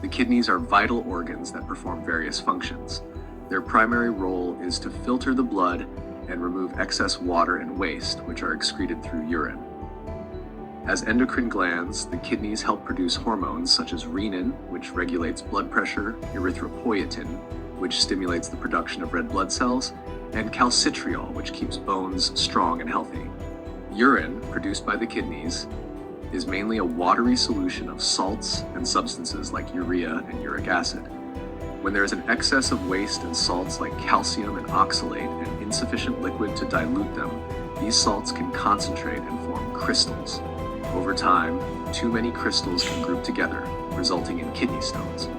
The kidneys are vital organs that perform various functions. Their primary role is to filter the blood and remove excess water and waste, which are excreted through urine. As endocrine glands, the kidneys help produce hormones such as renin, which regulates blood pressure, erythropoietin, which stimulates the production of red blood cells, and calcitriol, which keeps bones strong and healthy. Urine, produced by the kidneys, is mainly a watery solution of salts and substances like urea and uric acid. When there is an excess of waste and salts like calcium and oxalate and insufficient liquid to dilute them, these salts can concentrate and form crystals. Over time, too many crystals can group together, resulting in kidney stones.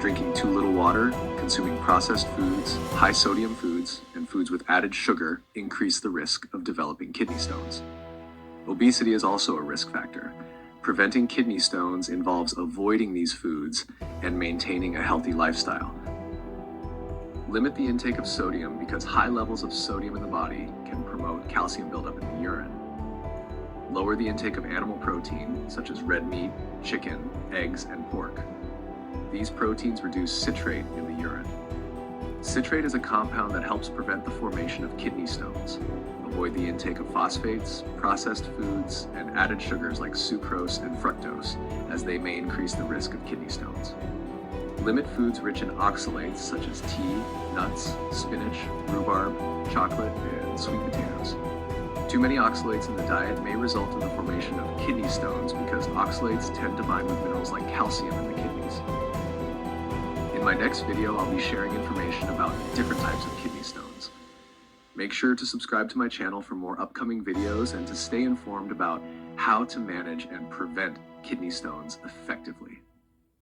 Drinking too little water, consuming processed foods, high sodium foods, and foods with added sugar increase the risk of developing kidney stones. Obesity is also a risk factor. Preventing kidney stones involves avoiding these foods and maintaining a healthy lifestyle. Limit the intake of sodium because high levels of sodium in the body can promote calcium buildup in the urine. Lower the intake of animal protein, such as red meat, chicken, eggs, and pork. These proteins reduce citrate in the urine. Citrate is a compound that helps prevent the formation of kidney stones. Avoid the intake of phosphates, processed foods, and added sugars like sucrose and fructose, as they may increase the risk of kidney stones. Limit foods rich in oxalates such as tea, nuts, spinach, rhubarb, chocolate, and sweet potatoes. Too many oxalates in the diet may result in the formation of kidney stones because oxalates tend to bind with minerals like calcium in the kidneys. In my next video, I'll be sharing information about different types of kidney stones. Make sure to subscribe to my channel for more upcoming videos and to stay informed about how to manage and prevent kidney stones effectively.